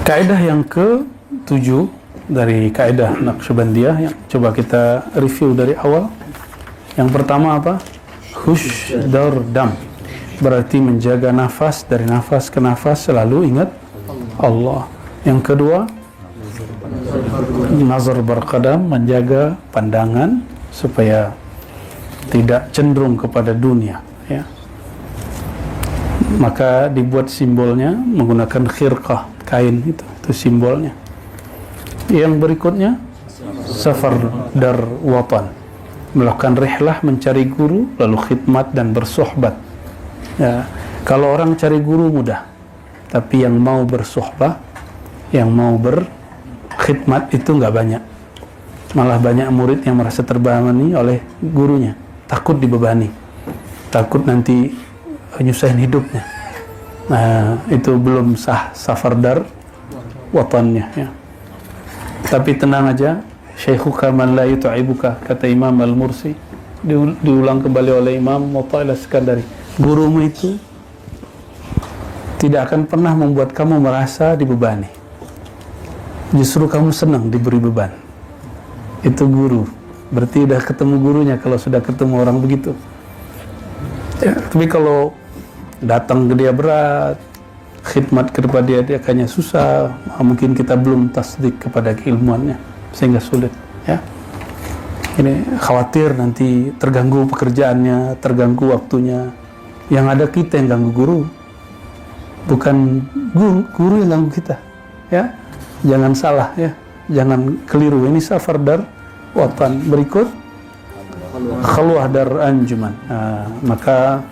Kaidah yang ke-7 dari kaidah Naqsyabandiyah yang coba kita review dari awal. Yang pertama apa? Hushdar dam. Berarti menjaga nafas, dari nafas ke nafas selalu ingat Allah. Yang kedua, nazar berqadam, menjaga pandangan supaya tidak cenderung kepada dunia, ya. Maka dibuat simbolnya menggunakan khirqah, kain itu simbolnya. Yang berikutnya safar dar watan, melakukan rihlah mencari guru, lalu khidmat dan bersohbat, ya. Kalau orang cari guru mudah, tapi yang mau bersohbah, yang mau berkhidmat itu nggak banyak. Malah banyak murid yang merasa terbebani oleh gurunya, takut dibebani, takut nanti nyusahin hidupnya. Nah, itu belum sah safar dar watannya, ya. Tapi tenang aja, syaikhuka man la yut'ibuka, kata Imam Al-Mursi, diulang kembali oleh Imam Mu'tail As-Sekandari. Gurumu itu tidak akan pernah membuat kamu merasa dibebani. Justru kamu senang diberi beban. Itu guru. Berarti udah ketemu gurunya kalau sudah ketemu orang begitu. Ya, tapi kalau datang ke dia berat, khidmat kepada dia kayaknya susah, mungkin kita belum tasdik kepada keilmuannya sehingga sulit, ya. Ini khawatir nanti terganggu pekerjaannya, terganggu waktunya. Yang ada kita yang ganggu guru, bukan guru yang ganggu kita, ya. Jangan salah, ya, jangan keliru. Ini safar dar watan. Berikut khalwah dar anjuman. Nah, maka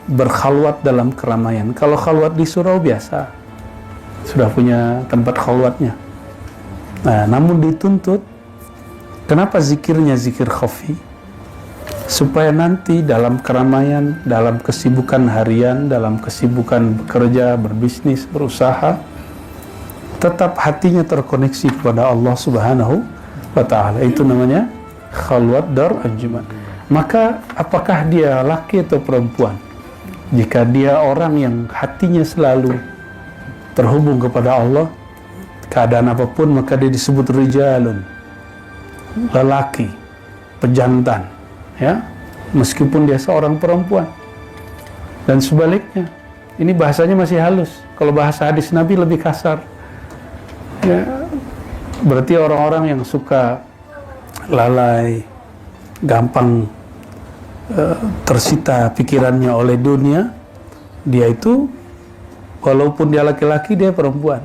berkhalwat dalam keramaian. Kalau khalwat di surau biasa, sudah punya tempat khalwatnya. Nah, namun dituntut, kenapa zikirnya zikir khafi? Supaya nanti dalam keramaian, dalam kesibukan harian, dalam kesibukan bekerja, berbisnis, berusaha, tetap hatinya terkoneksi kepada Allah Subhanahu wa Ta'ala. Itu namanya khalwat dar anjuman. Maka apakah dia laki atau perempuan? Jika dia orang yang hatinya selalu terhubung kepada Allah, keadaan apapun, maka dia disebut rijalun, lelaki, pejantan, ya, meskipun dia seorang perempuan. Dan sebaliknya, ini bahasanya masih halus. Kalau bahasa hadis Nabi lebih kasar, ya. Berarti orang-orang yang suka lalai, gampang tersita pikirannya oleh dunia, dia itu walaupun dia laki-laki, dia perempuan.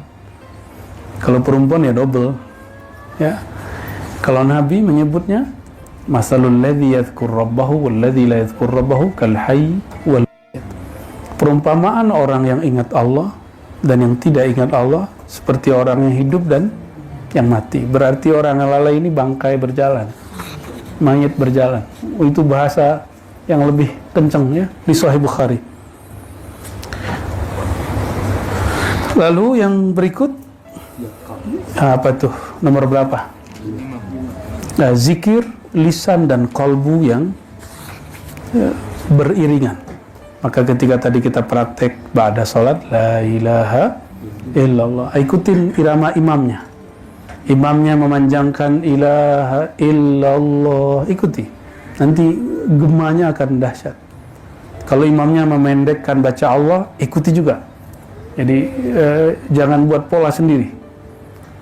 Kalau perempuan ya double, ya. Kalau Nabi menyebutnya masalul ladzi yadhkur rabbahu wal ladzi la yadhkur rabbahu kal hayy wal mayyit. Perumpamaan orang yang ingat Allah dan yang tidak ingat Allah seperti orang yang hidup dan yang mati. Berarti orang yang lalai ini bangkai berjalan, mayat berjalan. Itu bahasa yang lebih kencang, ya, di Sahih Bukhari. Lalu yang berikut apa tuh? Nomor berapa? Nah, zikir lisan dan kalbu yang beriringan. Maka ketika tadi kita praktek ba'da salat la ilaha illallah, ikutin irama imamnya. Imamnya memanjangkan ilaha illallah, ikuti. Nanti gemanya akan dahsyat. Kalau imamnya memendekkan baca Allah, ikuti juga. Jadi jangan buat pola sendiri.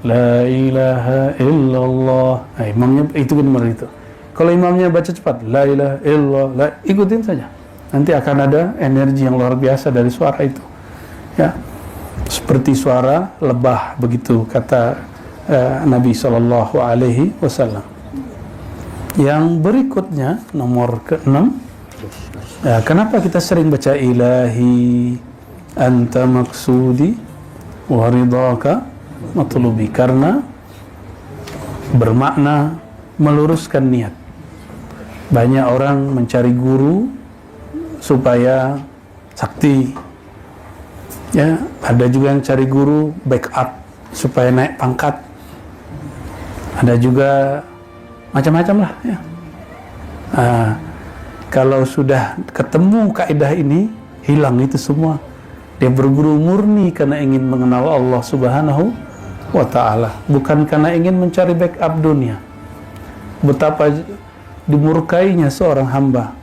La ilaha illallah. Nah, imamnya itu benar itu. Kalau imamnya baca cepat, la ilaha illallah, ikutin saja. Nanti akan ada energi yang luar biasa dari suara itu, ya. Seperti suara lebah begitu kata Nabi SAW. Yang berikutnya nomor ke-6, kenapa kita sering baca ilahi anta maksudi wa ridhaka matlubi? Karena bermakna meluruskan niat. Banyak orang mencari guru supaya sakti, ya. Ada juga yang cari guru backup supaya naik pangkat. Ada juga macam-macam lah, ya. Kalau sudah ketemu kaidah ini, hilang itu semua. Dia berguru murni karena ingin mengenal Allah Subhanahu wa ta'ala, bukan karena ingin mencari backup dunia. Betapa dimurkainya seorang hamba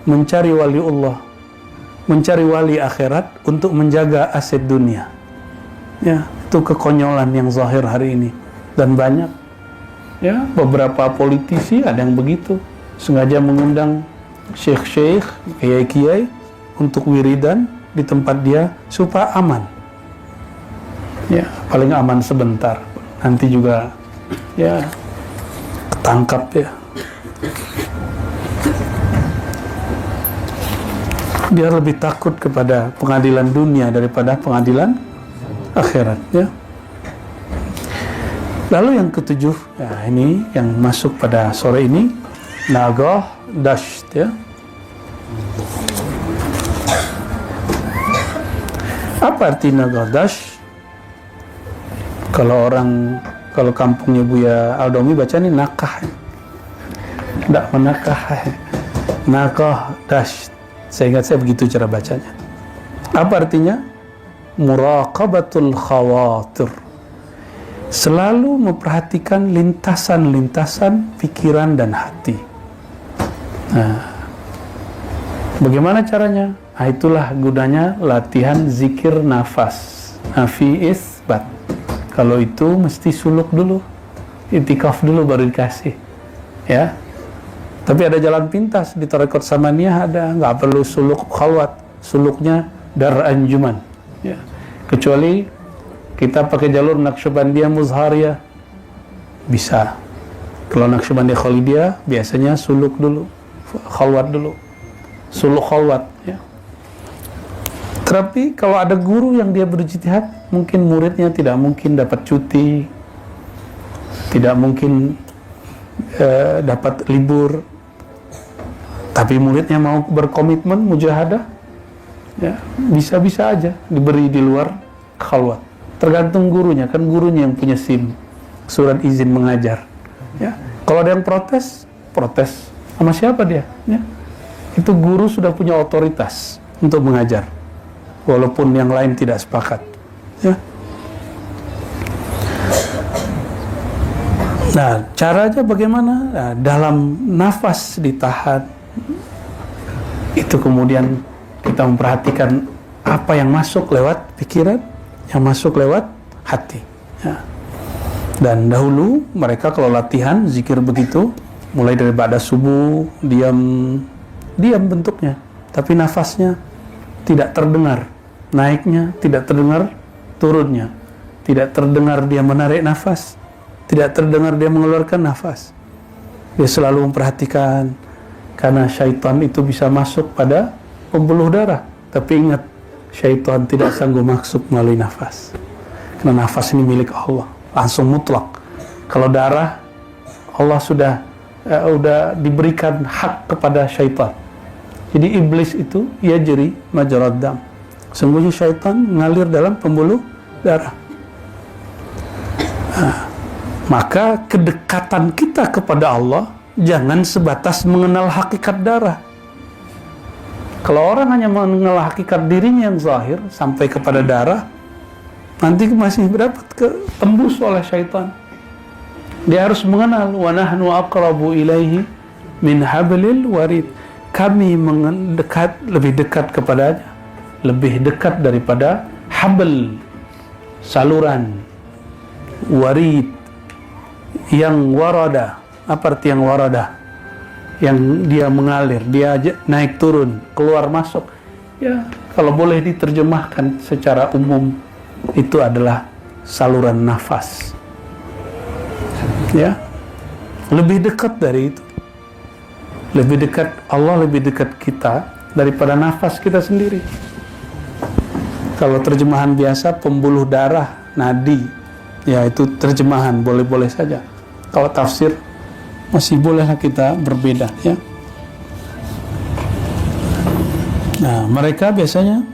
mencari wali Allah, mencari wali akhirat untuk menjaga aset dunia. Ya, itu kekonyolan yang zahir hari ini, dan banyak. Ya, beberapa politisi ada yang begitu, sengaja mengundang syekh-syekh, kiai-kiai untuk wiridan di tempat dia supaya aman. Ya, paling aman sebentar, nanti juga ya ketangkap ya. Dia lebih takut kepada pengadilan dunia daripada pengadilan akhirat, ya. Lalu yang ketujuh, ya ini yang masuk pada sore ini, Nagah Dasht, ya. Apa arti Nagah Dasht? Kalau kampungnya Buya Aldomi baca ini nakah, tidak menakah, Nagah Dasht. Saya ingat saya begitu cara bacanya. Apa artinya? Muraqabatul khawatir, selalu memperhatikan lintasan-lintasan pikiran dan hati. Nah, bagaimana caranya? Nah, itulah gunanya latihan zikir nafas, nafi isbat. Kalau itu mesti suluk dulu, itikaf dulu baru dikasih, ya. Tapi ada jalan pintas di tarekat Samaniyah, ada, nggak perlu suluk khalwat, suluknya dar anjuman, ya. Kecuali kita pakai jalur Naqsyabandiyah Muzhariyah, bisa. Kalau Naqsyabandiyah Khalidiyah biasanya suluk dulu, khalwat dulu, suluk khalwat, ya. Tapi kalau ada guru yang dia berijtihad, mungkin muridnya tidak mungkin dapat cuti, tidak mungkin dapat libur, tapi muridnya mau berkomitmen mujahadah, ya bisa-bisa aja diberi di luar khalwat. Tergantung gurunya, kan gurunya yang punya SIM, surat izin mengajar, ya. Kalau ada yang protes sama siapa dia, ya? Itu guru sudah punya otoritas untuk mengajar, walaupun yang lain tidak sepakat, ya. Nah, caranya bagaimana? Nah, dalam nafas ditahan, itu kemudian kita memperhatikan apa yang masuk lewat pikiran, yang masuk lewat hati, ya. Dan dahulu mereka kalau latihan zikir begitu, mulai dari ba'da subuh, diam bentuknya, tapi nafasnya tidak terdengar naiknya, tidak terdengar turunnya, tidak terdengar dia menarik nafas, tidak terdengar dia mengeluarkan nafas. Dia selalu memperhatikan, karena syaitan itu bisa masuk pada pembuluh darah. Tapi ingat, syaitan tidak sanggup masuk melalui nafas, karena nafas ini milik Allah, langsung mutlak. Kalau darah, Allah sudah diberikan hak kepada syaitan. Jadi iblis itu yajri majrad dam, sungguhnya syaitan mengalir dalam pembuluh darah. Nah, maka kedekatan kita kepada Allah jangan sebatas mengenal hakikat darah. Kalau orang hanya mengenal hakikat dirinya yang zahir sampai kepada darah, nanti masih dapat tembus oleh syaitan. Dia harus mengenal, wa nahnu aqrabu ilaihi min hablil warid. Kami lebih dekat kepadanya, lebih dekat daripada habl, saluran, warid, yang warada. Apa arti yang warada? Yang dia mengalir, dia naik turun, keluar masuk. Ya, kalau boleh diterjemahkan secara umum, itu adalah saluran nafas. Ya, lebih dekat dari itu. Lebih dekat Allah, lebih dekat kita daripada nafas kita sendiri. Kalau terjemahan biasa, pembuluh darah, nadi, ya itu terjemahan, boleh-boleh saja. Kalau tafsir, masih bolehlah kita berbeda, ya. Nah, mereka biasanya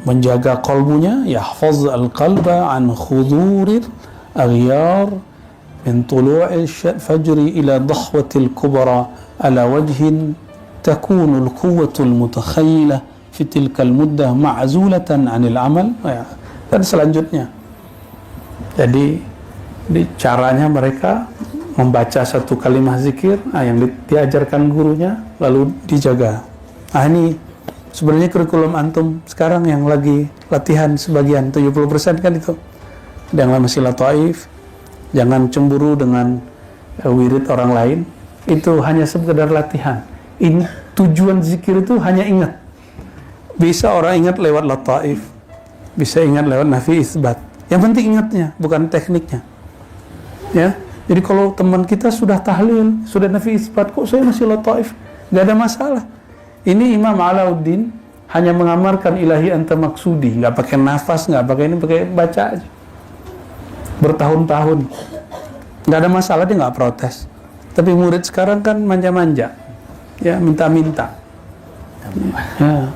menjaga qalbunya, yahfaz al-qalba an khudurir aghyar min tulu'il fajri ila dhahwatil kubra ala wajhin takunu al-quwwatul mutakhayyilah fi tilka al-muddah ma'zulatan 'anil amal, dan selanjutnya. Jadi Di caranya mereka membaca satu kalimat zikir yang diajarkan gurunya lalu dijaga. Ini sebenarnya kurikulum antum sekarang yang lagi latihan sebagian 70% kan itu. Yang masih lataif, jangan cemburu dengan wirid orang lain. Itu hanya sekedar latihan. Ini tujuan zikir itu hanya ingat. Bisa orang ingat lewat lataif, bisa ingat lewat nafi isbat. Yang penting ingatnya, bukan tekniknya. Ya, jadi kalau teman kita sudah tahlil, sudah nafi isbat, kok saya masih lataif? Gak ada masalah. Ini Imam Alauddin hanya mengamarkan ilahi anta maksudi, nggak pakai nafas, nggak pakai ini, pakai baca aja. Bertahun-tahun, nggak ada masalah, dia nggak protes. Tapi murid sekarang kan manja-manja, ya minta-minta. Ya,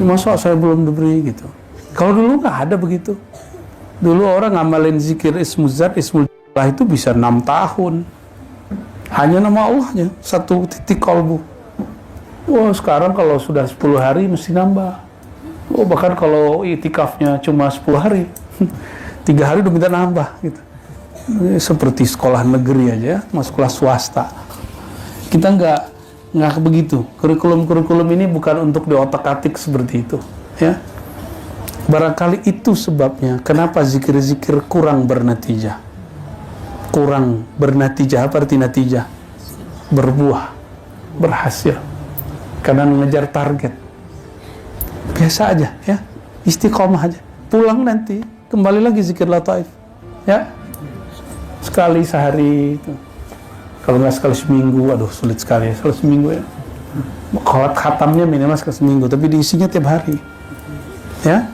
masa saya belum diberi gitu. Kalau dulu nggak ada begitu. Dulu orang ngamalin zikir ismul zat, ismul jallah itu bisa 6 tahun. Hanya nama Allahnya, satu titik kolbu. Wah, sekarang kalau sudah 10 hari mesti nambah. Oh, bahkan kalau itikafnya cuma 10 hari, 3 hari udah minta nambah gitu. Seperti sekolah negeri aja, sekolah swasta. Kita nggak begitu. Kurikulum ini bukan untuk diotak-atik seperti itu, ya. Barangkali itu sebabnya kenapa zikir-zikir kurang bernatijah. Kurang bernatijah, apa arti natijah? Berbuah, berhasil. Karena mengejar target. Biasa aja, ya. Istiqomah aja. Pulang nanti kembali lagi zikir lataif, ya. Sekali sehari itu. Kalau nggak sekali seminggu, aduh sulit sekali ya. Sekali seminggu ya. Kalau khatamnya minimal sekali seminggu, tapi diisinya tiap hari, ya.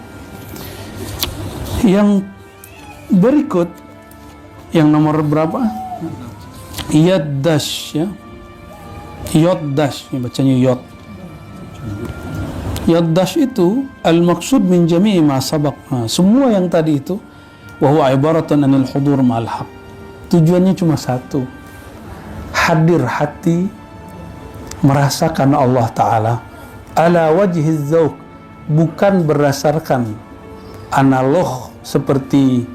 Yang berikut, yang nomor berapa? Yaddash, ya. Yaddash, ya, bacanya yod. Yaddash itu al-maksud min jami'i ma sabaq. Semua yang tadi itu wa huwa ibaratun anil hudur ma'al haq. Tujuannya cuma satu. Hadir hati merasakan Allah Ta'ala ala wajhi dzauq, bukan berdasarkan analog seperti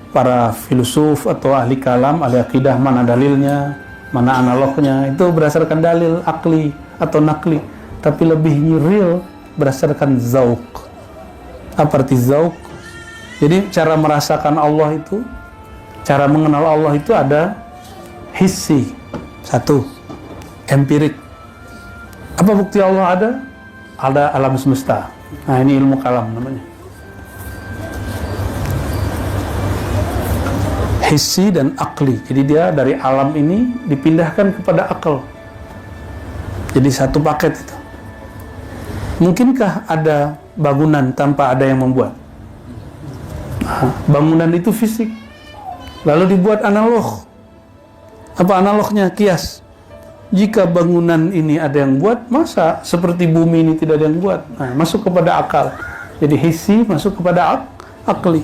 para filsuf atau ahli kalam, ahli akidah, mana dalilnya, mana analognya. Itu berdasarkan dalil akli atau nakli, tapi lebih real berdasarkan zauq. Apa arti zauq? Jadi cara merasakan Allah itu, cara mengenal Allah itu ada hissi, satu, empirik. Apa bukti Allah ada? Ada alam semesta. Nah, ini ilmu kalam namanya. Hissi dan akli. Jadi dia dari alam ini dipindahkan kepada akal. Jadi satu paket itu. Mungkinkah ada bangunan tanpa ada yang membuat? Nah, bangunan itu fisik. Lalu dibuat analog. Apa analognya? Kias. Jika bangunan ini ada yang buat, masa seperti bumi ini tidak ada yang buat? Nah, masuk kepada akal. Jadi hissi masuk kepada akli.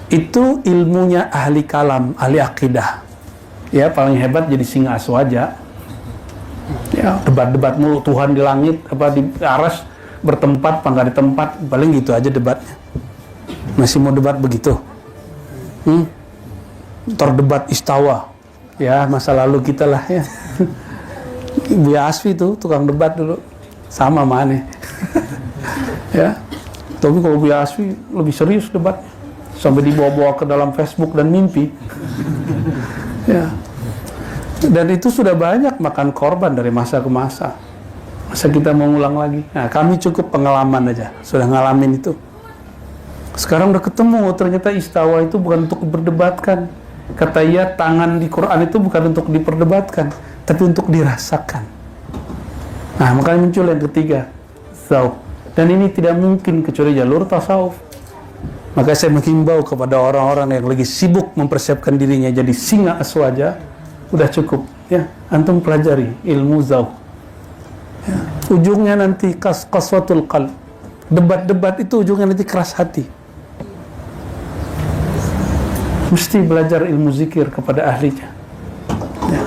Itu ilmunya ahli kalam, ahli akidah. Ya, paling hebat jadi singa aswaja. Ya, debat-debat mulu, Tuhan di langit, apa di aras, bertempat, apa nggak di tempat, paling gitu aja debatnya. Masih mau debat begitu? Terdebat istawa. Ya, masa lalu kita lah ya. Buya Asfi itu tukang debat dulu, sama mana? Ya, tapi kalau Buya Asfi lebih serius debatnya. Sampai dibawa-bawa ke dalam Facebook dan mimpi. Ya. Dan itu sudah banyak makan korban dari masa ke masa. Masa kita mau ngulang lagi? Nah, kami cukup pengalaman aja, sudah ngalamin itu. Sekarang udah ketemu, ternyata istawa itu bukan untuk diperdebatkan. Kata ia, tangan di Quran itu bukan untuk diperdebatkan, tapi untuk dirasakan. Nah, makanya muncul yang ketiga, zauq. Dan ini tidak mungkin kecuali jalur tasawuf. Maka saya menghimbau kepada orang-orang yang lagi sibuk mempersiapkan dirinya jadi singa aswaja, udah cukup, ya. Antum pelajari ilmu zauq. Ya. Ujungnya nanti qaswatul qalb. Debat-debat itu ujungnya nanti keras hati. Mesti belajar ilmu zikir kepada ahlinya. Ya.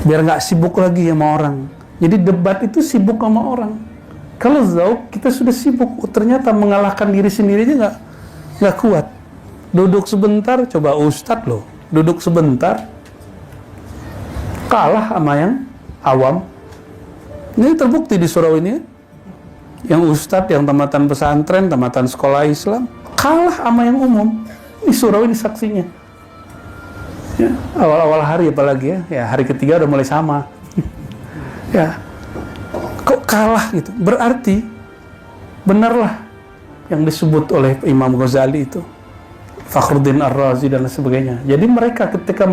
Biar nggak sibuk lagi sama orang. Jadi debat itu sibuk sama orang. Kalau zauq kita sudah sibuk, ternyata mengalahkan diri sendiri aja nggak kuat. Duduk sebentar, coba ustadz loh, duduk sebentar kalah sama yang awam. Ini terbukti di surau ini, yang ustadz, yang tamatan pesantren, tamatan sekolah Islam, kalah sama yang umum. Ini surau ini saksinya. Ya, awal-awal hari apalagi ya hari ketiga udah mulai sama. Ya, kok kalah gitu? Berarti benarlah yang disebut oleh Imam Ghazali itu, Fakhruddin Ar-Razi dan sebagainya. Jadi mereka ketika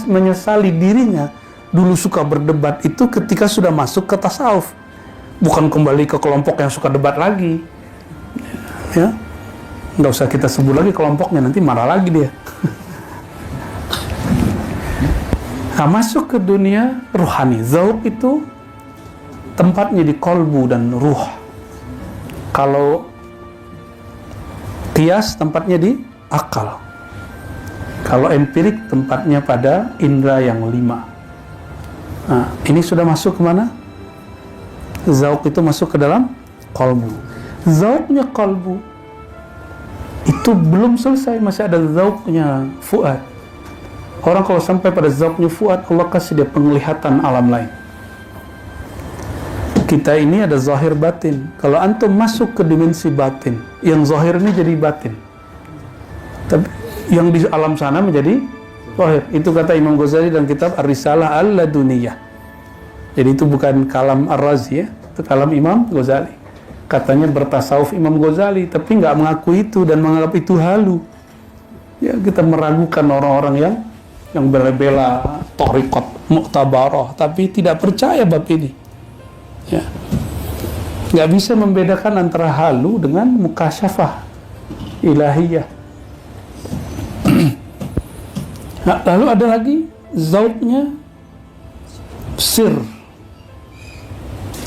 menyesali dirinya dulu suka berdebat itu ketika sudah masuk ke tasawuf, bukan kembali ke kelompok yang suka debat lagi. Ya, nggak usah kita sebut lagi kelompoknya, nanti marah lagi dia. Nah, masuk ke dunia ruhani, zauq itu tempatnya di kolbu dan ruh. Kalau qiyas tempatnya di akal. Kalau empirik tempatnya pada indera yang 5. Nah, ini sudah masuk kemana? Zauq itu masuk ke dalam kolbu. Zauqnya kolbu itu belum selesai, masih ada zauqnya fuad. Orang kalau sampai pada zauqnya fuad, Allah kasih dia penglihatan alam lain. Kita ini ada zahir batin. Kalau antum masuk ke dimensi batin, yang zahir ini jadi batin, tapi yang di alam sana menjadi zahir. Itu kata Imam Ghazali dalam kitab Ar-Risalah Al-Laduniyah. Jadi itu bukan kalam Ar-Razi ya, itu kalam Imam Ghazali. Katanya bertasawuf Imam Ghazali, tapi nggak mengakui itu dan menganggap itu halu. Ya, kita meragukan orang-orang yang bela-bela thariqat mu'tabarah, tapi tidak percaya bab ini. Ya, nggak bisa membedakan antara halu dengan mukasyafah ilahiyah. Nah, lalu ada lagi zauqnya sir.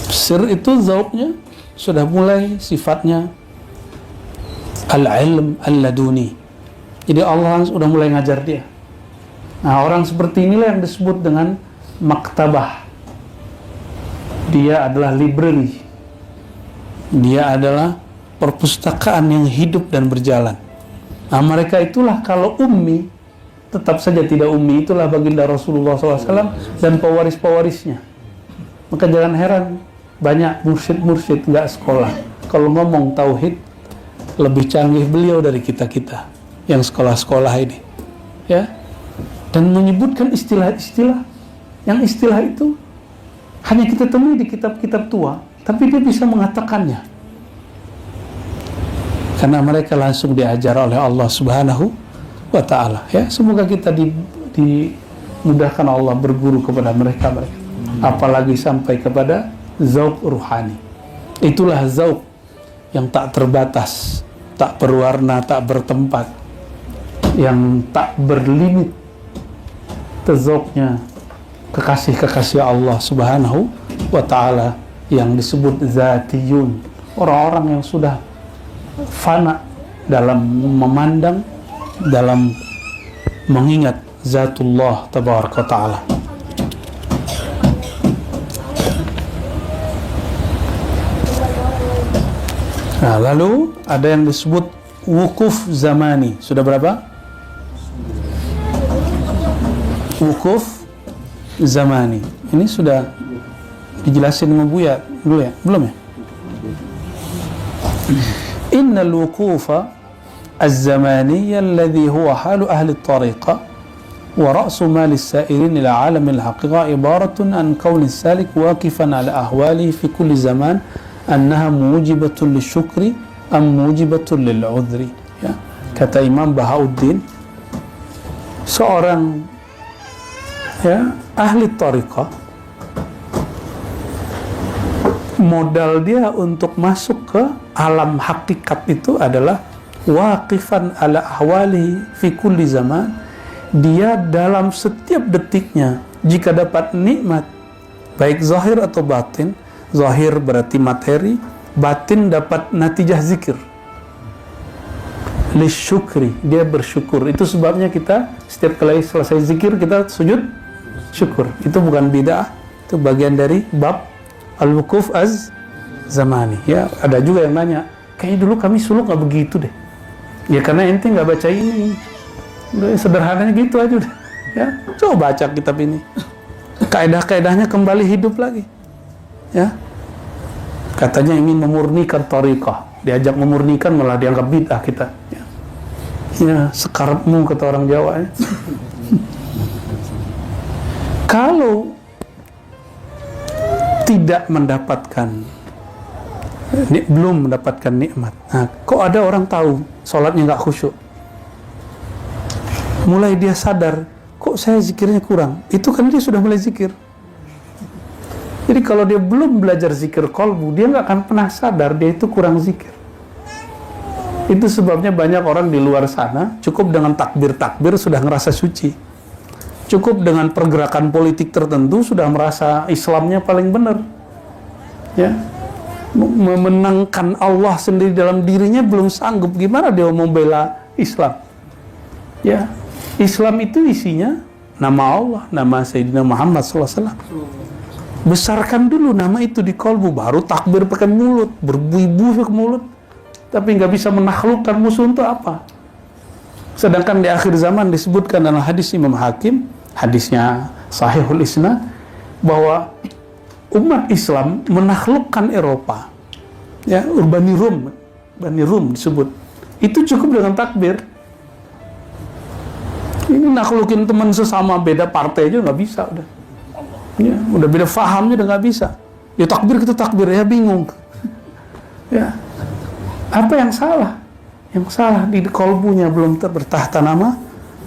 Sir itu zauqnya sudah mulai sifatnya al-ilm al-laduni. Jadi Allah sudah mulai ngajar dia. Nah, orang seperti inilah yang disebut dengan maktabah. Dia adalah library. Dia adalah perpustakaan yang hidup dan berjalan. Nah, mereka itulah kalau ummi, tetap saja tidak ummi, itulah baginda Rasulullah SAW dan pewaris-pewarisnya. Maka jangan heran, banyak mursyid-mursyid nggak sekolah. Kalau ngomong tauhid, lebih canggih beliau dari kita-kita yang sekolah-sekolah ini. Ya, dan menyebutkan istilah-istilah, yang istilah itu hanya kita temui di kitab-kitab tua, tapi dia bisa mengatakannya. Karena mereka langsung diajar oleh Allah Subhanahu wa ta'ala. Ya, semoga kita dimudahkan Allah berguru kepada mereka. Apalagi sampai kepada zauq ruhani. Itulah zauq yang tak terbatas, tak berwarna, tak bertempat, yang tak berlimit. Zauqnya kekasih-kekasih Allah Subhanahu wa ta'ala yang disebut zatiyun, orang-orang yang sudah fana dalam memandang, dalam mengingat zatullah tabaraka wa ta'ala. Nah, lalu ada yang disebut wukuf zamani. Sudah berapa? Wukuf zamani. Ini sudah dijelasin sama Buya dulu ya? Belum ya? Innal wukufa az-zamaniyya alladhi huwa halu ahli at-tariqa wa ra'su mali as-sa'irin ila 'alam al-haqiqa ibaratun an kauni as-salik waqifan ala ahwalihi fi kulli zaman annaha mujibatun lisyukri am mujibatun lil'udhri. Ya, kata Imam Bahauddin, seorang ahli tariqah, modal dia untuk masuk ke alam hakikat itu adalah waqifan ala ahwalihi fi kulli zaman. Dia dalam setiap detiknya, jika dapat nikmat baik zahir atau batin, zahir berarti materi, batin dapat natijah zikir, lisyukri, dia bersyukur. Itu sebabnya kita setiap kali selesai zikir kita sujud syukur. Itu bukan bid'ah, itu bagian dari bab al-wukuf az-zamani. Ya, ada juga yang nanya, kayaknya dulu kami suluk nggak begitu deh. Ya karena ente nggak baca ini. Udah sederhananya gitu aja udah. Ya, coba baca kitab ini. Kaedah-kaedahnya kembali hidup lagi. Ya. Katanya ingin memurnikan thariqah. Diajak memurnikan malah dianggap bid'ah kita. Ya, ya sekarepmu kata orang Jawa ya. Kalau tidak mendapatkan belum mendapatkan nikmat. Nah, kok ada orang tahu sholatnya nggak khusyuk? Mulai dia sadar, kok saya zikirnya kurang? Itu kan dia sudah mulai zikir. Jadi kalau dia belum belajar zikir qalbu, dia nggak akan pernah sadar dia itu kurang zikir. Itu sebabnya banyak orang di luar sana cukup dengan takbir-takbir sudah ngerasa suci. Cukup dengan pergerakan politik tertentu sudah merasa Islamnya paling benar. Ya. Memenangkan Allah sendiri dalam dirinya belum sanggup, gimana dia mau membela Islam? Ya, Islam itu isinya nama Allah, nama Sayyidina Muhammad SAW. Besarkan dulu nama itu di kolbu, baru takbir pakai mulut, berbuih-buih ke mulut, tapi nggak bisa menaklukkan musuh untuk apa? Sedangkan di akhir zaman disebutkan dalam hadis Imam Hakim, hadisnya Sahihul Isnad, bahwa umat Islam menaklukkan Eropa, ya, Bani Rum disebut. Itu cukup dengan takbir. Ini naklukin teman sesama beda partai aja nggak bisa, udah. Ya, udah beda fahamnya udah nggak bisa. Ya takbir kita takbir ya bingung. Ya, apa yang salah? Yang salah di kolbunya belum bertahta nama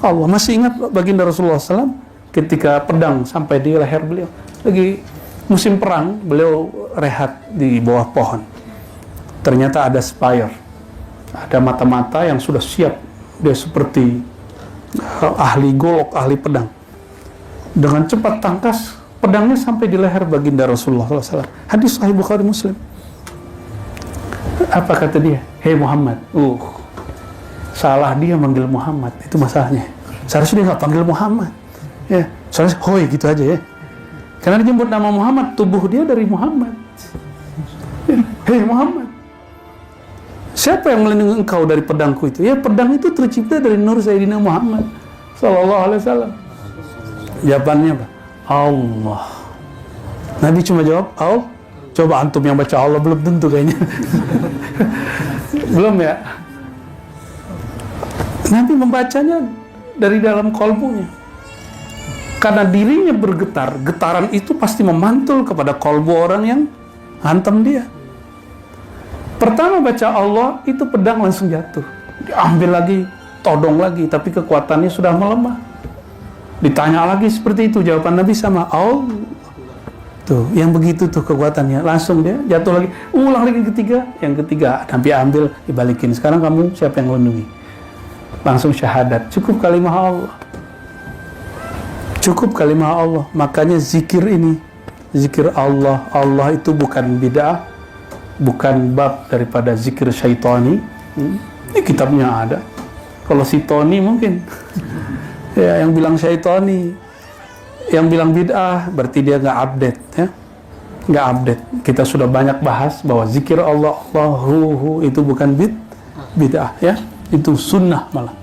Allah. Masih ingat baginda Rasulullah SAW ketika pedang sampai di leher beliau, lagi musim perang, beliau rehat di bawah pohon. Ternyata ada spire, ada mata-mata yang sudah siap. Dia seperti ahli golok, ahli pedang. Dengan cepat tangkas, pedangnya sampai di leher baginda Rasulullah SAW. Hadis Sahih Bukhari Muslim. Apa kata dia? Hei Muhammad. Salah dia manggil Muhammad, itu masalahnya. Seharusnya dia nggak panggil Muhammad. Ya, seharusnya hoi gitu aja ya. Karena dia nyebut nama Muhammad, tubuh dia dari Muhammad. Hei Muhammad, siapa yang melindungi engkau dari pedangku itu? Ya, pedang itu tercipta dari nur Sayyidina Muhammad Sallallahu Alaihi Wasallam. Jawabannya apa? Allah. Nabi cuma jawab, Allah. Coba antum yang baca Allah belum tentu kayaknya. Belum ya? Nabi membacanya dari dalam kolbunya. Karena dirinya bergetar, getaran itu pasti memantul kepada kolbu orang yang hantam dia. Pertama baca Allah, itu pedang langsung jatuh. Diambil lagi, todong lagi, tapi kekuatannya sudah melemah. Ditanya lagi seperti itu, jawaban Nabi sama Allah. Tuh, yang begitu tuh kekuatannya, langsung dia jatuh lagi. Ulang lagi yang ketiga, Nabi ambil, dibalikin. Sekarang kamu siapa yang melindungi? Langsung syahadat. Cukup kalimah Allah. Cukup kalimah Allah. Makanya zikir ini, zikir Allah. Allah itu bukan bid'ah, bukan bab daripada zikir syaitani. Ini kitabnya ada. Kalau sitoni mungkin ya, yang bilang syaitani, yang bilang bid'ah berarti dia nggak update ya, nggak update. Kita sudah banyak bahas bahwa zikir Allah, Allahu itu bukan bid'ah ya, itu sunnah malah.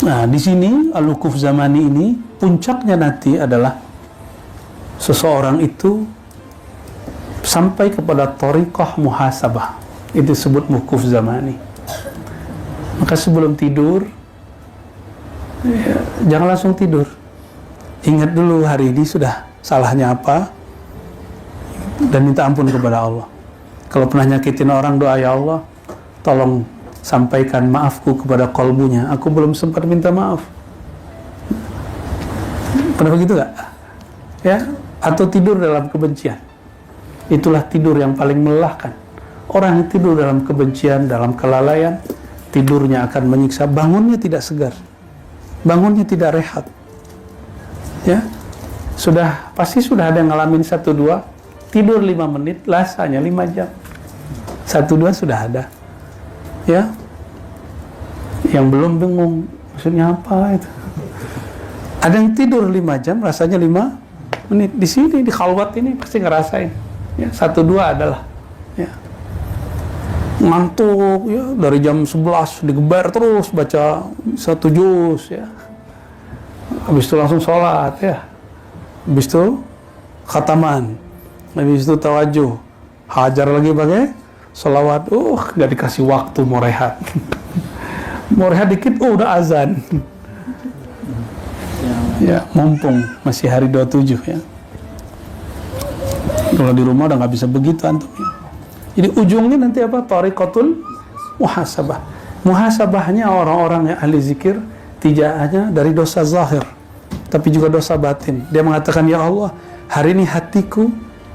Nah, di sini al-wukuf zamani ini puncaknya nanti adalah seseorang itu sampai kepada thariqah muhasabah. Itu disebut wukuf zamani. Maka sebelum tidur ya, jangan langsung tidur. Ingat dulu hari ini sudah salahnya apa dan minta ampun kepada Allah. Kalau pernah nyakitin orang, doa, ya Allah, tolong sampaikan maafku kepada kolbunya. Aku belum sempat minta maaf. Pernah begitu gak? Ya? Atau tidur dalam kebencian. Itulah tidur yang paling melelahkan. Orang yang tidur dalam kebencian, dalam kelalaian, tidurnya akan menyiksa. Bangunnya tidak segar. Bangunnya tidak rehat. Ya? Pasti sudah ada yang ngalamin 1-2. Tidur 5 menit, rasanya 5 jam. 1-2 sudah ada. Ya, yang belum bingung maksudnya apa itu. Ada yang tidur 5 jam, rasanya 5 menit. Di sini di khalwat ini pasti ngerasain. Ya, 1-2 adalah. Ya. ngantuk ya, dari jam 11 digeber terus baca 1 juz ya, habis itu langsung sholat ya, habis itu khataman, habis itu tawajuh, hajar lagi pakai sholawat. Gak dikasih waktu mau rehat. Mau rehat dikit udah azan ya, mumpung masih hari 27 ya. Kalau di rumah udah nggak bisa begitu antum ya. Jadi ujungnya nanti apa? Tariqatul muhasabah. Muhasabahnya orang-orang yang ahli zikir tidak hanya dari dosa zahir, tapi juga dosa batin. Dia mengatakan, ya Allah, hari ini hatiku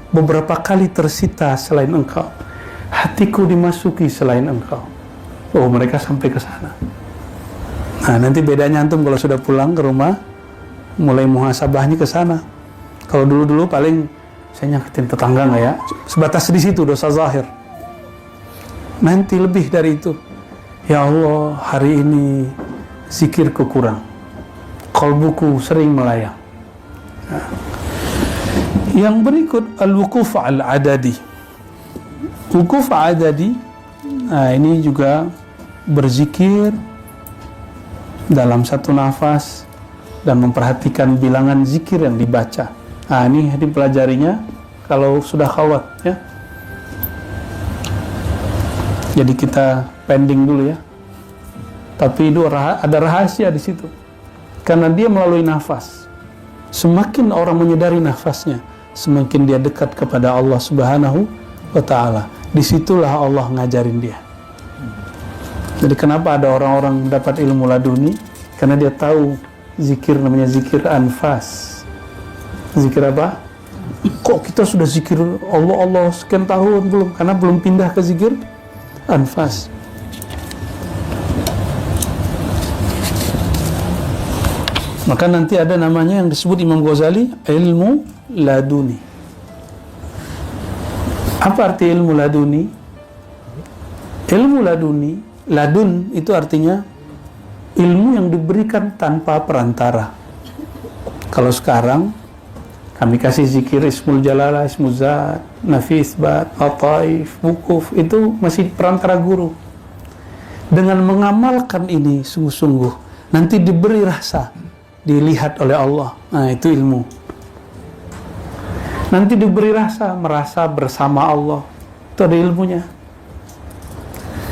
beberapa kali tersita selain Engkau. Hatiku dimasuki selain Engkau. Mereka sampai ke sana. Nah, nanti bedanya antum kalau sudah pulang ke rumah, mulai muhasabahnya ke sana. Kalau dulu-dulu paling saya nyakitin tetangga nggak ya, sebatas di situ dosa zahir. Nanti lebih dari itu, ya Allah, hari ini zikirku kurang, qalbuku sering melayang. Nah, yang berikut al-wukuf al-adadi. Wukuf adadi, nah ini juga berzikir dalam satu nafas dan memperhatikan bilangan zikir yang dibaca. Nah, ini dipelajarinya kalau sudah khalwat ya. Jadi kita pending dulu ya. Tapi itu ada rahasia di situ. Karena dia melalui nafas. Semakin orang menyadari nafasnya, semakin dia dekat kepada Allah Subhanahu wa Ta'ala. Disitulah Allah ngajarin dia. Jadi kenapa ada orang-orang dapat ilmu laduni? Karena dia tahu zikir namanya zikir anfas. Zikir apa? Kok kita sudah zikir Allah sekian tahun belum? Karena belum pindah ke zikir anfas. Maka nanti ada namanya yang disebut Imam Ghazali ilmu laduni. Apa arti ilmu laduni? Ilmu laduni, ladun itu artinya ilmu yang diberikan tanpa perantara. Kalau sekarang kami kasih zikir Ismul Jalalah, Ismul Zat, Nafi Isbat, Lataif, Wukuf, itu masih perantara guru. Dengan mengamalkan ini sungguh-sungguh, nanti diberi rasa, dilihat oleh Allah. Nah, itu ilmu. Nanti diberi rasa, merasa bersama Allah. Itu ada ilmunya.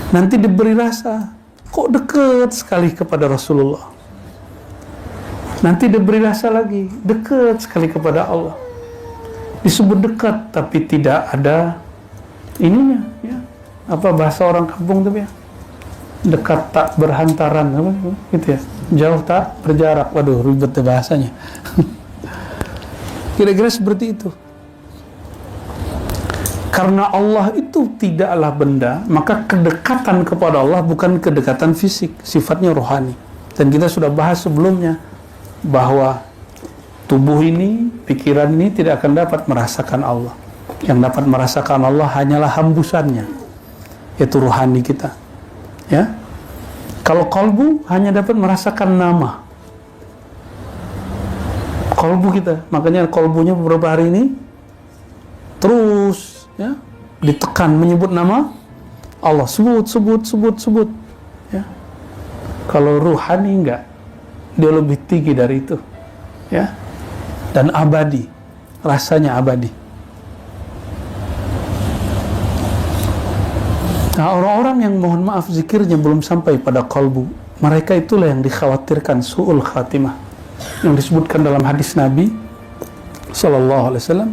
Nanti diberi rasa, kok dekat sekali kepada Rasulullah. Nanti diberi rasa lagi, dekat sekali kepada Allah. Disebut dekat, tapi tidak ada ininya, ya. Apa bahasa orang kampung itu ya? Dekat tak berhantaran, apa gitu ya? Jauh tak berjarak. Waduh, ribet bahasanya. Kira-kira seperti itu. Karena Allah itu tidaklah benda, maka kedekatan kepada Allah bukan kedekatan fisik, sifatnya rohani. Dan kita sudah bahas sebelumnya bahwa tubuh ini, pikiran ini tidak akan dapat merasakan Allah. Yang dapat merasakan Allah hanyalah hembusannya, yaitu rohani kita. Ya, kalau kalbu hanya dapat merasakan nama. Kalbu kita, makanya kalbunya beberapa hari ini terus ya ditekan menyebut nama Allah, sebut. Ya, kalau rohani enggak. Dia lebih tinggi dari itu, ya, dan abadi, rasanya abadi. Nah, orang-orang yang mohon maaf zikirnya belum sampai pada qalbu, mereka itulah yang dikhawatirkan su'ul khatimah, yang disebutkan dalam hadis Nabi sallallahu alaihi wasallam,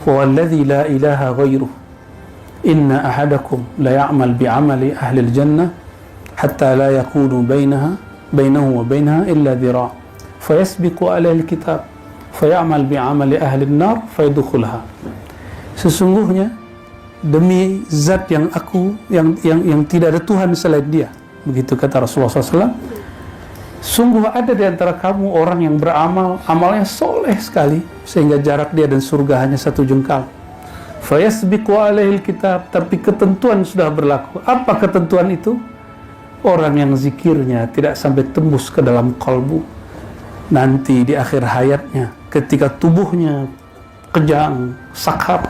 "Walladzi la ilaha ghairuh, inna ahadakum la ya'mal bi'amali ahli al-jannah hatta la yakunu bainahu wa bainaha illa dhira' fayasbiqu alaihi al-kitab fayamal bi'amali ahli an-nar fayadkhulha." Sesungguhnya demi zat yang tidak ada Tuhan selain Dia, begitu kata Rasulullah SAW, sungguh ada di antara kamu orang yang beramal, amalnya soleh sekali sehingga jarak dia dan surga hanya 1 jengkal. Fayasbiqu alaihi al-kitab, tapi ketentuan sudah berlaku. Apa ketentuan itu? Orang yang zikirnya tidak sampai tembus ke dalam kalbu, nanti di akhir hayatnya ketika tubuhnya kejang, sakarat,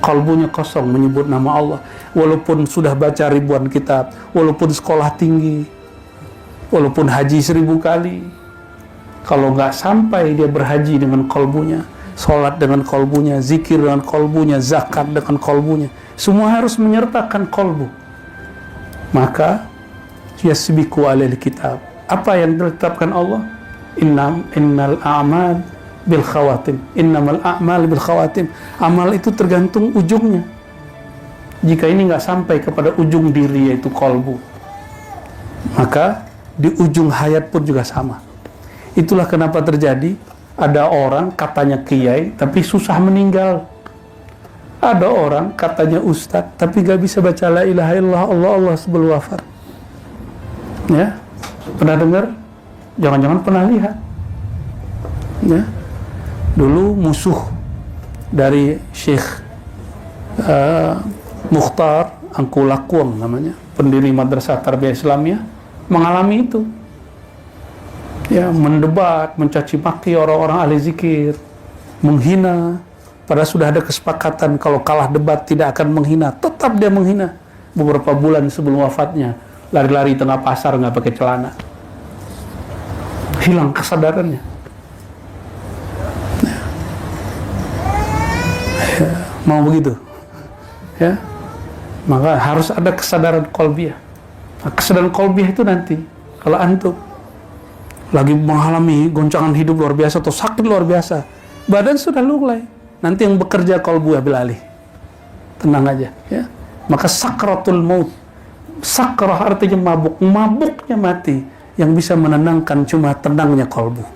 Kalbunya kosong menyebut nama Allah, walaupun sudah baca ribuan kitab, walaupun sekolah tinggi, walaupun haji 1000 kali, kalau nggak sampai dia berhaji dengan kalbunya, sholat dengan kalbunya, zikir dengan kalbunya, zakat dengan kalbunya, semua harus menyertakan kalbu, maka yasbiqu alaihi kitab. Apa yang ditetapkan Allah? Innal a'mal bil khawatim, innamal a'mal bil khawatim. Amal itu tergantung ujungnya. Jika ini nggak sampai kepada ujung diri, yaitu kalbu, maka di ujung hayat pun juga sama. Itulah kenapa terjadi ada orang katanya kiai tapi susah meninggal, ada orang katanya ustadz tapi nggak bisa baca la ilaha illallah Allah sebelum wafat. Ya, pernah dengar? Jangan-jangan pernah lihat. Ya, dulu musuh dari Syekh Mukhtar Angkulakwang namanya, pendiri Madrasah Tarbiyah Islamiyah, mengalami itu. Ya, mendebat, mencaci maki orang-orang ahli zikir, menghina. Padahal sudah ada kesepakatan kalau kalah debat tidak akan menghina, tetap dia menghina. Beberapa bulan sebelum wafatnya, lari-lari tengah pasar nggak pakai celana. Hilang kesadarannya. Ya, mau begitu? Ya, maka harus ada kesadaran qalbiyah. Nah, kesadaran qalbiyah itu nanti kalau antum lagi mengalami goncangan hidup luar biasa atau sakit luar biasa, badan sudah lunglai, nanti yang bekerja qalbu bil alih. Tenang aja, ya. Maka sakratul maut, sakrah artinya mabuk, mabuknya mati, yang bisa menenangkan cuma tenangnya qalbu.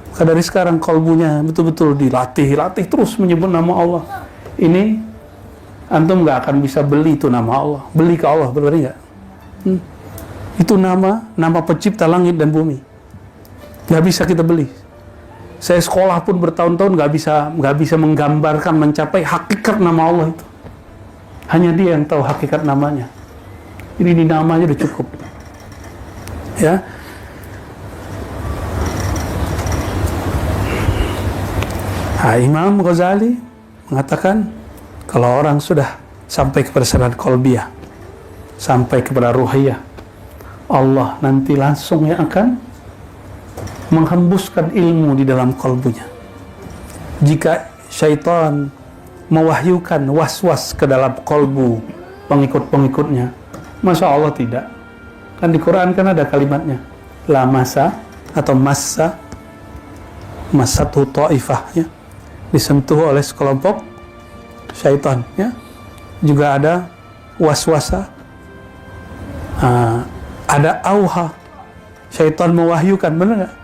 Maka dari sekarang qalbunya betul-betul dilatih terus menyebut nama Allah. Ini antum nggak akan bisa beli itu nama Allah, beli ke Allah, benar nggak? Itu nama pencipta langit dan bumi. Nggak bisa kita beli. Saya sekolah pun bertahun-tahun nggak bisa menggambarkan, mencapai hakikat nama Allah itu. Hanya dia yang tahu hakikat namanya. Ini namanya udah cukup. Ya. Nah, Imam Ghazali mengatakan kalau orang sudah sampai kepada sadar qalbiyah, sampai kepada ruhiyah, Allah nanti langsung yang akan menghembuskan ilmu di dalam kalbunya. Jika syaitan mewahyukan was-was ke dalam kalbu pengikut-pengikutnya, masa Allah tidak? Kan di Quran kan ada kalimatnya, la masa atau massa, masatu ta'ifah, ya, disentuh oleh sekelompok syaitan, ya. Juga ada waswasa, ada auha, syaitan mewahyukan, benar nggak?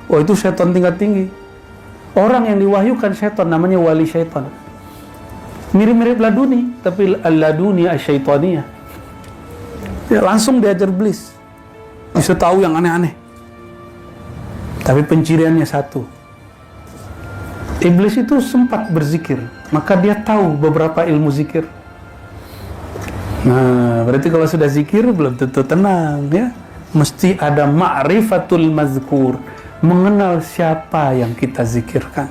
Oh, itu syaitan tingkat tinggi. Orang yang diwahyukan syaitan namanya wali syaitan. Mirip-mirip laduni, tapi al-laduni asy-syaitaniyah. Ya, langsung diajar iblis. Bisa tahu yang aneh-aneh. Tapi penciriannya satu. Iblis itu sempat berzikir, maka dia tahu beberapa ilmu zikir. Nah, berarti kalau sudah zikir belum tentu tenang, ya. Mesti ada ma'rifatul mazkur, mengenal siapa yang kita zikirkan.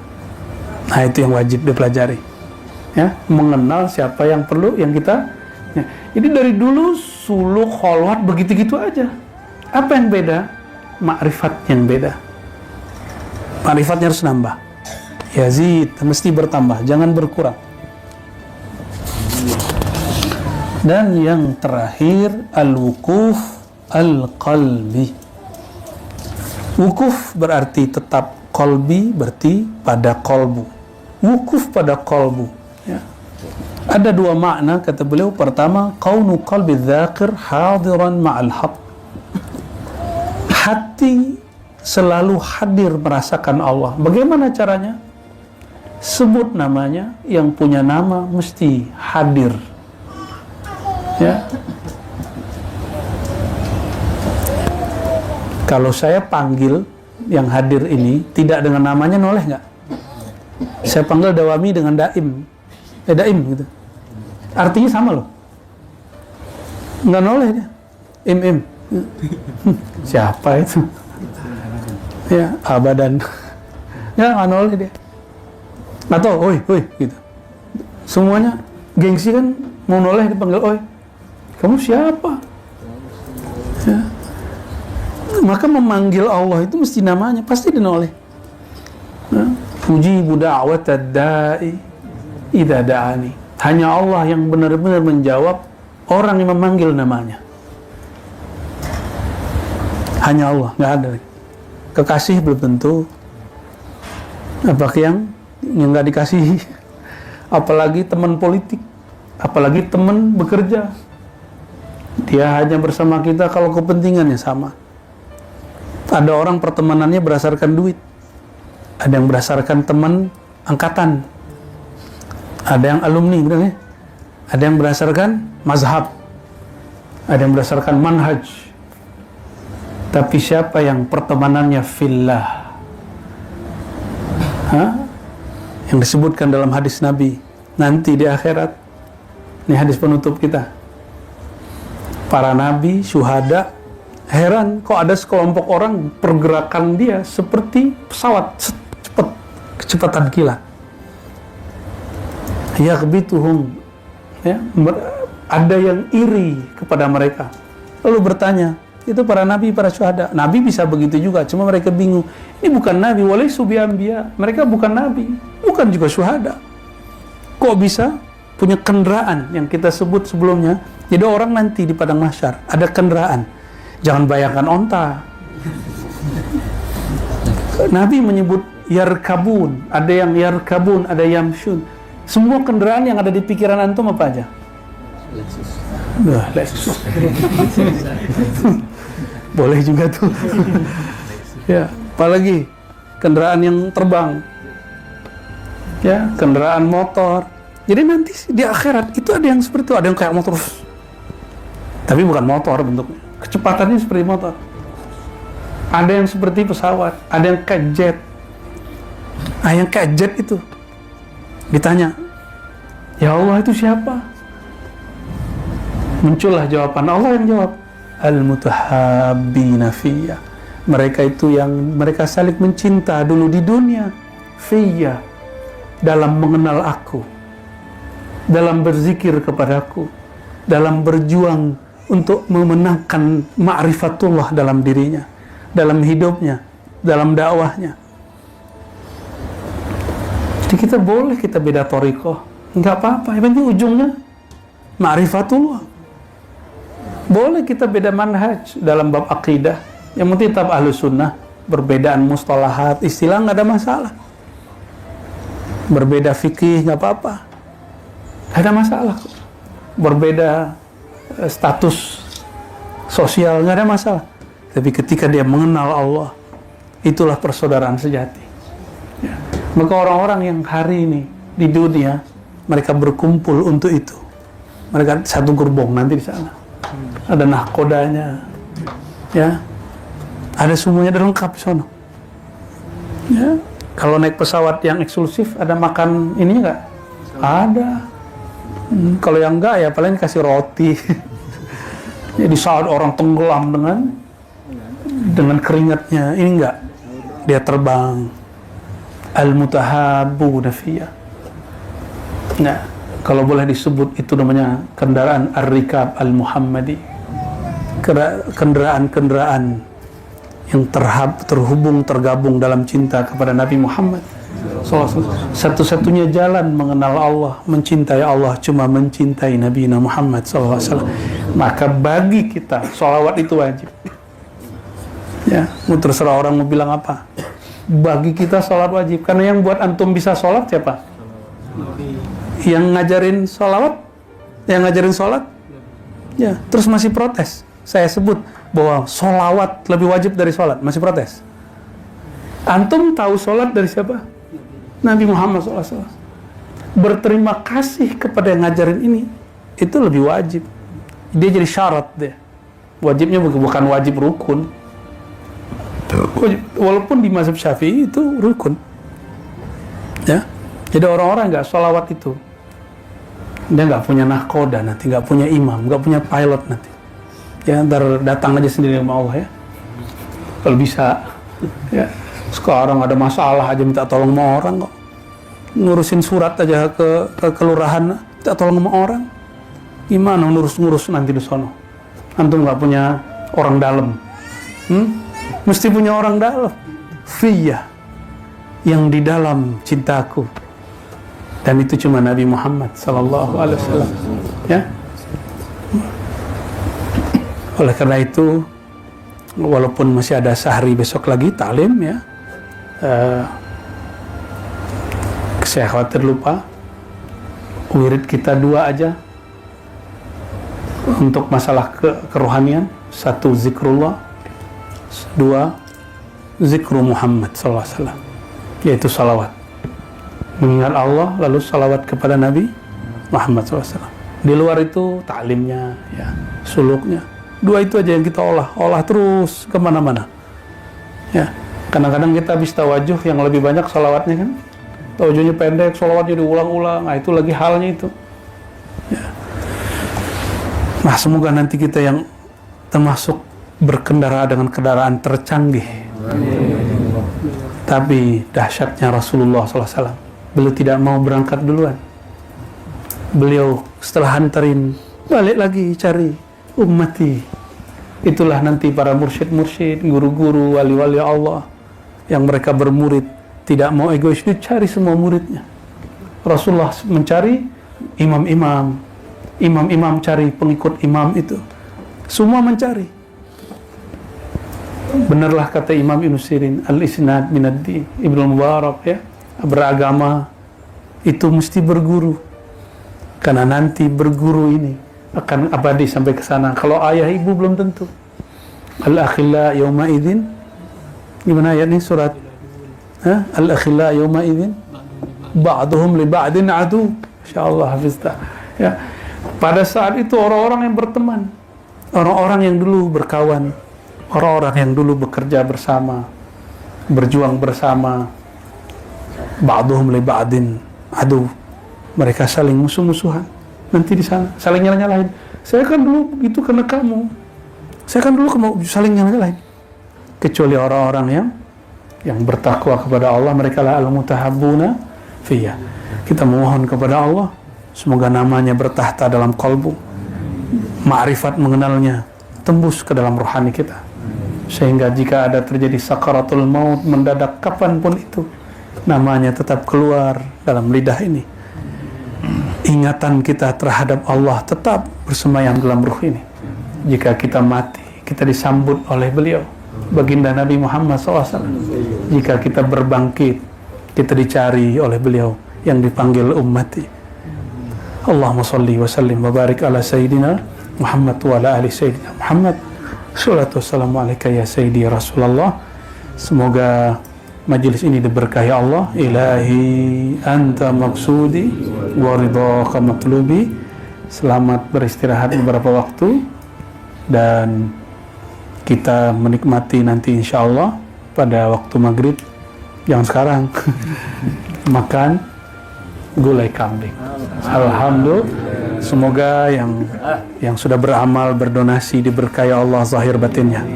Nah, itu yang wajib dipelajari, ya, mengenal siapa yang perlu yang kita, ya. Ini dari dulu suluk kholwat begitu-gitu aja. Apa yang beda? Ma'rifat yang beda. Ma'rifatnya harus nambah. Yazid, mesti bertambah, jangan berkurang. Dan yang terakhir al-wukuf al-qalbi. Wukuf berarti tetap, qalbi berarti pada qalbu. Wukuf pada qalbu, ya. Ada dua makna kata beliau. Pertama, kaunu qalbi dzakir hadiran ma'al haq. Hati selalu hadir merasakan Allah. Bagaimana caranya? Sebut namanya, yang punya nama mesti hadir, ya. Kalau saya panggil yang hadir ini tidak dengan namanya, noleh nggak? Saya panggil Dawami dengan Daim, Daim gitu. Artinya sama loh. Nggak noleh dia. Im. Siapa itu? Ya, abadan. Ya, nggak noleh dia. Atau, oi, gitu. Semuanya gengsi kan, mau noleh dipanggil, oi, kamu siapa? Ya. Maka memanggil Allah itu mesti namanya, pasti dinoleh. Puji da'wat ad-da'i idza da'ani. Hanya Allah yang benar-benar menjawab orang yang memanggil namanya. Hanya Allah, nggak ada. Kekasih belum tentu. Apakah yang nggak dikasihi? Apalagi teman politik, apalagi teman bekerja. Dia hanya bersama kita kalau kepentingannya sama. Ada orang pertemanannya berdasarkan duit, ada yang berdasarkan teman angkatan, ada yang alumni, benar ya? Ada yang berdasarkan mazhab, ada yang berdasarkan manhaj. Tapi siapa yang pertemanannya fillah, yang disebutkan dalam hadis Nabi nanti di akhirat, ini hadis penutup kita, para nabi, syuhada, heran kok ada sekelompok orang pergerakan dia seperti pesawat, cepat, kecepatan kilat. Yaghbituhum, ya, ada yang iri kepada mereka. Lalu bertanya, itu para nabi, para syuhada. Nabi bisa begitu juga, cuma mereka bingung. Ini bukan nabi, walaysu bi'anbiya. Mereka bukan nabi, bukan juga syuhada. Kok bisa punya kendaraan yang kita sebut sebelumnya? Jadi orang nanti di padang mahsyar ada kendaraan. Jangan bayangkan onta. Nabi menyebut yarkabun, ada yang yarkabun, ada yamshun. Semua kendaraan yang ada di pikiran antum apa aja? Lexus. Boleh juga tuh. Ya, apalagi kendaraan yang terbang. Ya, kendaraan motor. Jadi nanti di akhirat itu ada yang seperti itu, ada yang kayak motor. Tapi bukan motor bentuknya. Kecepatannya seperti motor. Ada yang seperti pesawat, ada yang kayak jet. Nah, yang kayak jet itu ditanya, ya Allah itu siapa? Muncullah jawaban, Allah yang jawab, al-mutahabbina fiyya. Mereka itu yang mereka saling mencinta dulu di dunia, fiyya, dalam mengenal aku, dalam berzikir kepadaku, dalam berjuang untuk memenangkan ma'rifatullah dalam dirinya, dalam hidupnya, dalam dakwahnya. Jadi kita boleh kita beda thariqah, enggak apa-apa, yang penting ujungnya ma'rifatullah. Boleh kita beda manhaj dalam bab akidah, yang penting tetap ahlus sunnah. Berbedaan mustalahat, istilah nggak ada masalah. Berbeda fikih nggak apa-apa, nggak ada masalah. Berbeda status sosial nggak ada masalah. Tapi ketika dia mengenal Allah, itulah persaudaraan sejati. Ya. Maka orang-orang yang hari ini di dunia mereka berkumpul untuk itu. Mereka satu gerbong nanti di sana. Ada nahkodanya, ya, ada semuanya, ada lengkap di sana. Ya, kalau naik pesawat yang eksklusif ada makan ini nggak? Ada. Kalau yang enggak ya paling kasih roti. Jadi saat orang tenggelam dengan keringatnya, ini enggak, dia terbang. Al-mutahabbuna fiyya. Nah, kalau boleh disebut itu namanya kendaraan ar-rikab al-Muhammadi. Kendaraan-kendaraan yang terhubung, tergabung dalam cinta kepada Nabi Muhammad. Satu-satunya jalan mengenal Allah, mencintai Allah, cuma mencintai Nabi Muhammad SAW. Maka bagi kita, sholawat itu wajib. Ya, terserah orang mau bilang apa. Bagi kita sholat wajib, karena yang buat antum bisa sholat siapa? Yang ngajarin sholawat, yang ngajarin sholat, ya, terus masih protes. Saya sebut bahwa sholawat lebih wajib dari sholat, masih protes. Antum tahu sholat dari siapa? Nabi Muhammad SAW. Berterima kasih kepada yang ngajarin ini, itu lebih wajib. Dia jadi syarat deh. Wajibnya bukan wajib rukun. Walaupun di mazhab Syafi'i itu rukun. Ya. Jadi orang-orang nggak sholawat itu, dia nggak punya nahkoda nanti, nggak punya imam, nggak punya pilot nanti. Ya, ntar datang aja sendiri sama Allah ya. Kalau bisa, ya. Sekarang ada masalah aja minta tolong sama orang kok. ngurusin surat aja ke kelurahan, tak tolong sama orang. Gimana ngurus nanti di sono? Antum nggak punya orang dalam, mesti punya orang dalam. Fiyya, yang di dalam cintaku, dan itu cuma Nabi Muhammad Sallallahu Alaihi Wasallam. Ya. Oleh karena itu, walaupun masih ada sehari besok lagi taklim ya, saya khawatir lupa. Wirid kita 2 aja untuk masalah kerohanian. 1 zikrullah, 2 zikru Muhammad sallallahu alaihi wasallam, yaitu salawat, mengingat Allah lalu salawat kepada Nabi Muhammad sallallahu alaihi wasallam. Di luar itu taklimnya ya, suluknya. 2 itu aja yang kita olah terus kemana-mana ya. Kadang-kadang kita habis tawajuh yang lebih banyak salawatnya kan, tawajuhnya pendek, salawatnya diulang-ulang. Nah itu lagi halnya itu ya. Nah semoga nanti kita yang termasuk berkendara dengan kendaraan tercanggih. Tapi dahsyatnya Rasulullah SAW, beliau tidak mau berangkat duluan. Beliau setelah hantarin balik lagi cari ummati. Itulah nanti para mursyid-mursyid, guru-guru, wali-wali Allah yang mereka bermurid tidak mau egois, dicari semua muridnya. Rasulullah mencari imam-imam cari pengikut imam itu, semua mencari. Benarlah kata Imam Ibnu Sirin, al-isnad minad-din, Ibnu Mubarak ya, beragama itu mesti berguru, karena nanti berguru ini akan abadi sampai ke sana. Kalau ayah ibu belum tentu. Al-akhilla yawma idzin, gimana ayat ini surat? Al-akhilla yawma idzin ba'duhum li ba'din adu. Insyaallah hafizta. Ya. Pada saat itu orang-orang yang berteman, orang-orang yang dulu berkawan, orang-orang yang dulu bekerja bersama, berjuang bersama, ba'duhum li ba'din adu. Mereka saling musuh-musuhan. Nanti di sana saling nyalah-nyalahin. Saya kan dulu begitu karena kamu. Saya kan dulu saling nyalah-nyalahin. Kecuali orang-orang yang bertakwa kepada Allah, mereka lah al-mutahabbuna fiyya. Kita memohon kepada Allah semoga namanya bertahta dalam kalbu, ma'rifat mengenalnya tembus ke dalam rohani kita, sehingga jika ada terjadi sakaratul maut mendadak kapanpun itu, namanya tetap keluar dalam lidah ini. Ingatan kita terhadap Allah tetap bersemayam dalam ruh ini. Jika kita mati, kita disambut oleh beliau, baginda Nabi Muhammad SAW. Jika kita berbangkit, kita dicari oleh beliau yang dipanggil ummati. Allahumma salli wa sallim wa barik ala Sayyidina Muhammad wa ala ali Sayyidina Muhammad. Salatu wassalamu alaika ya Sayyidi Rasulullah. Semoga majlis ini diberkahi Allah. Ilahi anta maksudi wa ridhaka matlubi. Selamat beristirahat beberapa waktu, dan kita menikmati nanti insyaallah pada waktu maghrib yang sekarang makan gulai kambing. Alhamdulillah. Semoga yang sudah beramal, berdonasi diberkahi Allah zahir batinnya.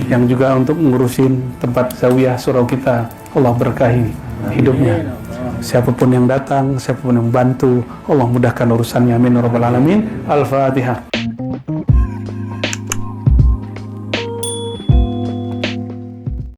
Yang juga untuk ngurusin tempat zawiyah surau kita, Allah berkahi hidupnya. Siapapun yang datang, siapapun yang bantu, Allah mudahkan urusannya. Amin ya rabbal alamin. Al-Fatihah.